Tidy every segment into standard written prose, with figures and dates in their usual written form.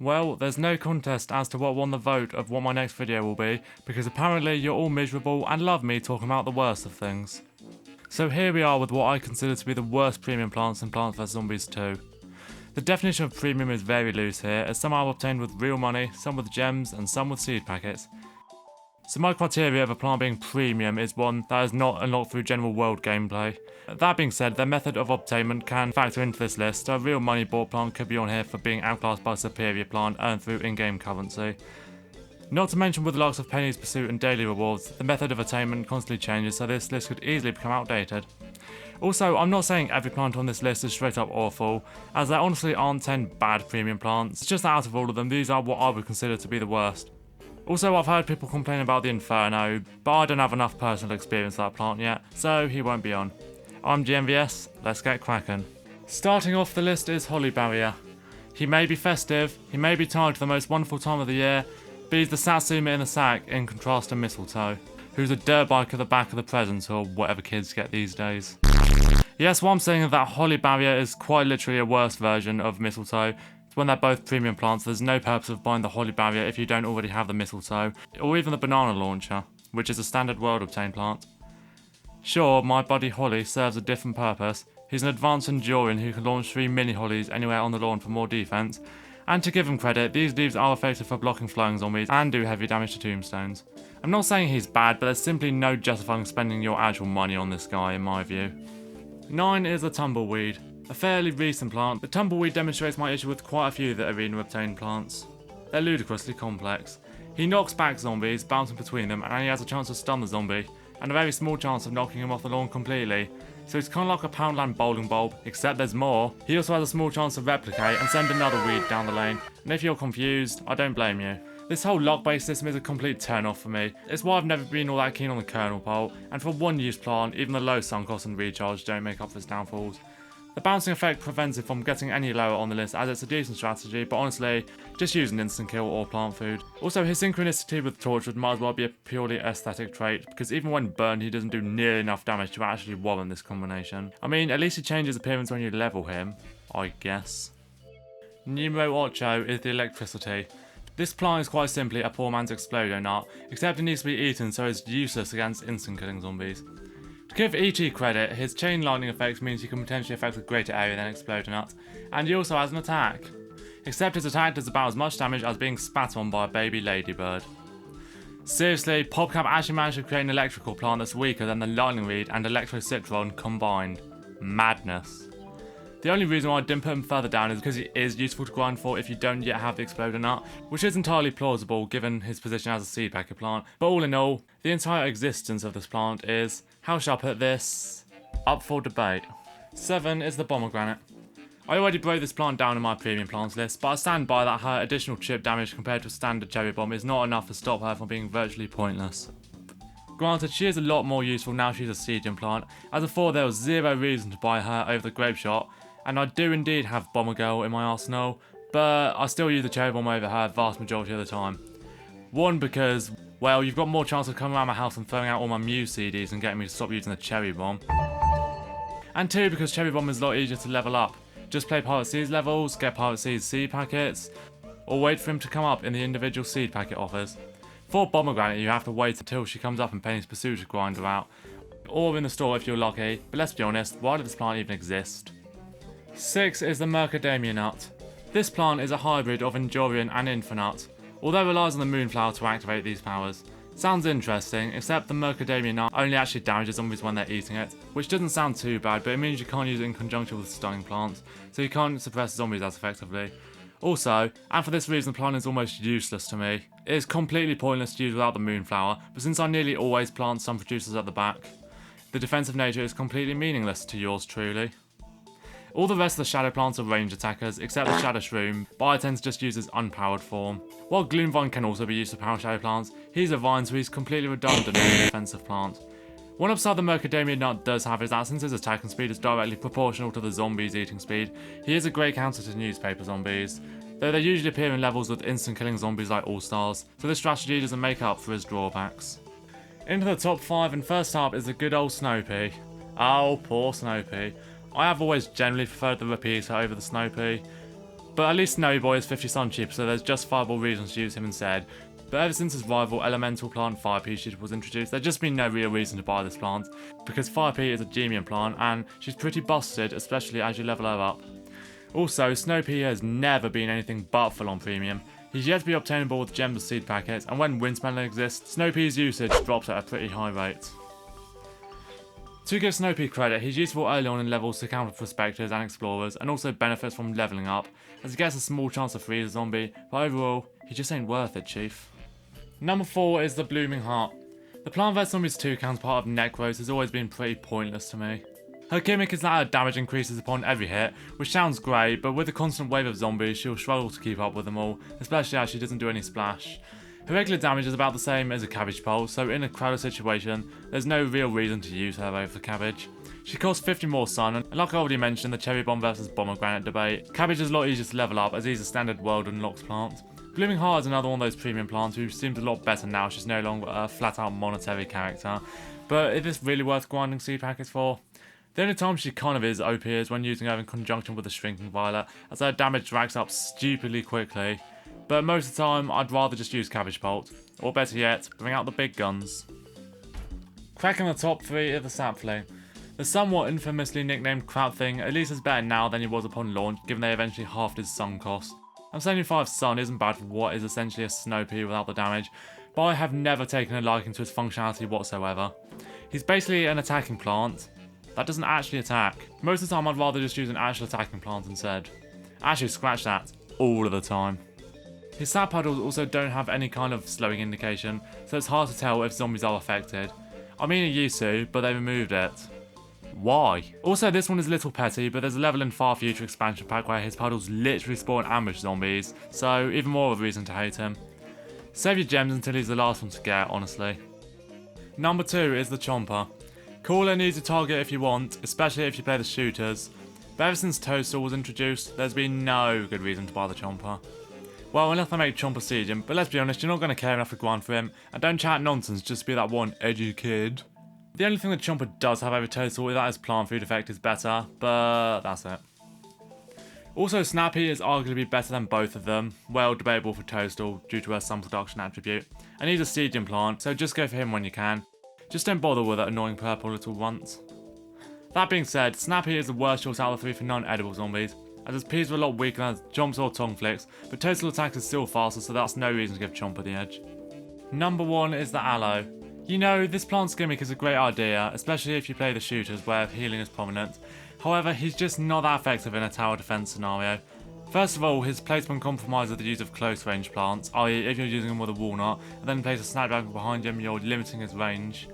Well, there's no contest as to what won the vote of what my next video will be, because apparently you're all miserable and love me talking about the worst of things. So here we are with what I consider to be the worst premium plants in Plants vs Zombies 2. The definition of premium is very loose here, as some are obtained with real money, some with gems, and some with seed packets. So my criteria of a plant being premium is one that is not unlocked through general world gameplay. That being said, their method of obtainment can factor into this list, so a real money bought plant could be on here for being outclassed by a superior plant earned through in-game currency. Not to mention with the likes of Penny's Pursuit and daily rewards, the method of attainment constantly changes, so this list could easily become outdated. Also, I'm not saying every plant on this list is straight up awful, as there honestly aren't 10 bad premium plants, it's just that out of all of them, these are what I would consider to be the worst. Also, I've heard people complain about the Inferno, but I don't have enough personal experience with that plant yet, so he won't be on. I'm GMVS, let's get cracking. Starting off the list is Holly Barrier. He may be festive, he may be tied to the most wonderful time of the year, but he's the Satsuma in the sack in contrast to Mistletoe, who's a dirt bike at the back of the present, or whatever kids get these days. Yes, what I'm saying is that Holly Barrier is quite literally a worse version of Mistletoe. When they're both premium plants, there's no purpose of buying the Holly Barrier if you don't already have the Mistletoe, or even the Banana Launcher, which is a standard world obtained plant. Sure, my buddy Holly serves a different purpose. He's an advanced Endurian who can launch 3 mini Hollies anywhere on the lawn for more defense, and to give him credit, these leaves are effective for blocking flying zombies and do heavy damage to tombstones. I'm not saying he's bad, but there's simply no justifying spending your actual money on this guy in my view. 9 is the Tumbleweed. A fairly recent plant, the Tumbleweed demonstrates my issue with quite a few of the arena obtained plants. They're ludicrously complex. He knocks back zombies, bouncing between them, and he has a chance to stun the zombie, and a very small chance of knocking him off the lawn completely. So it's kind of like a Poundland bowling bulb, except there's more. He also has a small chance to replicate and send another weed down the lane, and if you're confused, I don't blame you. This whole lock-based system is a complete turn-off for me. It's why I've never been all that keen on the kernel pole, and for a one-use plant, even the low sunk cost and recharge don't make up for its downfalls. The bouncing effect prevents it from getting any lower on the list, as it's a decent strategy, but honestly, just use an instant kill or plant food. Also, his synchronicity with Torchwood might as well be a purely aesthetic trait, because even when burned he doesn't do nearly enough damage to actually warrant this combination. I mean, at least he changes appearance when you level him, I guess. Numero 8 is the Electricity. This plant is quite simply a poor man's Explodonut, except it needs to be eaten so it's useless against instant killing zombies. To give E.T. credit, his chain lightning effect means he can potentially affect a greater area than Explodonut, and he also has an attack. Except his attack does about as much damage as being spat on by a baby ladybird. Seriously, PopCap actually managed to create an electrical plant that's weaker than the Lightning Reed and Electro Citron combined. Madness. The only reason why I didn't put him further down is because he is useful to grind for if you don't yet have the Explodonut, which is entirely plausible given his position as a seed packet plant, but all in all, the entire existence of this plant is, how shall I put this, up for debate. 7 is the Pomegranate. I already broke this plant down in my premium plants list, but I stand by that her additional chip damage compared to a standard cherry bomb is not enough to stop her from being virtually pointless. Granted, she is a lot more useful now she's a seedling plant, as before there was zero reason to buy her over the Grape Shot, and I do indeed have Bomber Girl in my arsenal, but I still use the cherry bomb over her vast majority of the time. One, because, well, you've got more chance of coming around my house and throwing out all my Muse CDs and getting me to stop using the cherry bomb. And 2, because cherry bomb is a lot easier to level up. Just play Pirate Seeds levels, get Pirate Seeds seed packets, or wait for him to come up in the individual seed packet offers. For Pomegranate, you have to wait until she comes up in Penny's Pursuit to grind her out, or in the store if you're lucky, but let's be honest, why did this plant even exist? 6 is the Macadamia Nut. This plant is a hybrid of Endurian and Infinite, although it relies on the Moonflower to activate these powers. Sounds interesting, except the Macadamia Nut only actually damages zombies when they're eating it, which doesn't sound too bad, but it means you can't use it in conjunction with stunning plants, so you can't suppress zombies as effectively. Also, and for this reason the plant is almost useless to me. It is completely pointless to use without the Moonflower, but since I nearly always plant some producers at the back, the defensive nature is completely meaningless to yours truly. All the rest of the shadow plants are range attackers, except the Shadow Shroom, but I tend to just use his unpowered form. While Gloomvine can also be used to power shadow plants, he's a vine so he's completely redundant as a defensive plant. One upside the Macadamia Nut does have is that since his attacking speed is directly proportional to the zombie's eating speed, he is a great counter to newspaper zombies, though they usually appear in levels with instant killing zombies like All-Stars, so this strategy doesn't make up for his drawbacks. Into the top 5, and first up is the good old Snowpea. Oh, poor Snowpea. I have always generally preferred the Repeater over the Snowpea. But at least Snowy Boy is 50 sun cheaper, so there's justifiable reasons to use him instead. But ever since his rival elemental plant Fire Pea Shooter was introduced, there's just been no real reason to buy this plant, because Fire Pea is a Gemian plant and she's pretty busted, especially as you level her up. Also, Snow Pea has never been anything but full on premium. He's yet to be obtainable with gems or seed packets, and when Windsmelon exists, Snow Pea's usage drops at a pretty high rate. To give Snow Pea credit, he's useful early on in levels to counter prospectors and explorers, and also benefits from leveling up, as he gets a small chance to freeze a zombie, but overall, he just ain't worth it, chief. Number 4 is the Blooming Heart. The plant vs Zombies 2 counterpart of Necros has always been pretty pointless to me. Her gimmick is that her damage increases upon every hit, which sounds great, but with the constant wave of zombies, she'll struggle to keep up with them all, especially as she doesn't do any splash. Her regular damage is about the same as a cabbage pole, so in a crowded situation, there's no real reason to use her over cabbage. She costs 50 more sun, and like I already mentioned, the cherry bomb versus pomegranate debate, cabbage is a lot easier to level up as he's a standard world unlocked plant. Blooming Heart is another one of those premium plants who seems a lot better now she's no longer a flat out monetary character, but is this really worth grinding seed packets for? The only time she kind of is OP is when using her in conjunction with the Shrinking Violet, as her damage racks up stupidly quickly. But most of the time, I'd rather just use Cabbage Bolt, or better yet, bring out the big guns. Cracking the top 3 is the Sapling. The somewhat infamously nicknamed Crap Thing at least is better now than he was upon launch, given they eventually halved his sun cost. And 75 sun isn't bad for what is essentially a Snow Pea without the damage, but I have never taken a liking to his functionality whatsoever. He's basically an attacking plant that doesn't actually attack. Most of the time I'd rather just use an actual attacking plant instead. Actually, scratch that, all of the time. His sap puddles also don't have any kind of slowing indication, so it's hard to tell if zombies are affected. I mean it used to, but they removed it. Why? Also, this one is a little petty, but there's a level in Far Future expansion pack where his puddles literally spawn ambush zombies, so even more of a reason to hate him. Save your gems until he's the last one to get, honestly. Number 2 is the Chomper. Cool and easy target if you want, especially if you play the shooters. But ever since Toadstool was introduced, there's been no good reason to buy the Chomper. Well, unless they make Chomper siege him, but let's be honest, you're not going to care enough to grind for him, and don't chat nonsense just to be that one edgy kid. The only thing the Chomper does have over Toadstool is that his plant food effect is better, but that's it. Also, Snappy is arguably better than both of them, well debatable for Toadstool due to her sun production attribute, and he's a sieging plant, so just go for him when you can. Just don't bother with that annoying purple little runt. That being said, Snappy is the worst choice out of the 3 for non-edible zombies, as his P's are a lot weaker than Chomps or Tongue Flicks, but Toadstool attack is still faster, so that's no reason to give Chomper the edge. Number 1 is the Aloe. You know, this plant's gimmick is a great idea, especially if you play the shooters where healing is prominent. However, he's just not that effective in a tower defense scenario. First of all, his placement compromises the use of close range plants, i.e. if you're using him with a walnut, and then place a snapdragon behind him, you're limiting his range.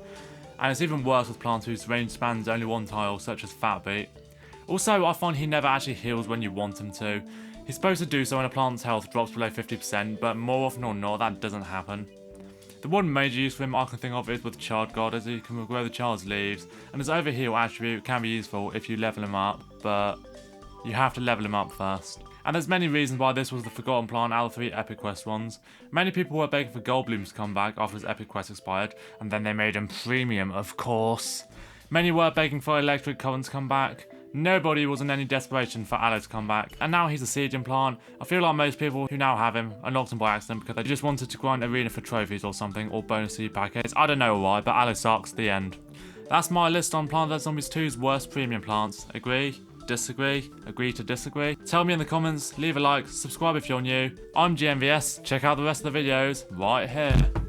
And it's even worse with plants whose range spans only one tile, such as Fat Beet. Also, I find he never actually heals when you want him to. He's supposed to do so when a plant's health drops below 50%, but more often or not, that doesn't happen. The one major use for him I can think of is with Chard God, as he can regrow the child's leaves, and his overheal attribute can be useful if you level him up, but you have to level him up first. And there's many reasons why this was the forgotten plant out of the 3 Epic Quest ones. Many people were begging for Goldblooms to come back after his Epic Quest expired, and then they made him premium, of course. Many were begging for Electric Current to come back. Nobody was in any desperation for Aloe to come back, and now he's a sieging plant. I feel like most people who now have him unlocked him by accident because they just wanted to grind arena for trophies or something, or bonus seed packets. I don't know why, but Aloe sucks, the end. That's my list on Plant vs Zombies 2's worst premium plants. Agree? Disagree? Agree to disagree? Tell me in the comments, leave a like, subscribe if you're new. I'm GMVS, check out the rest of the videos right here.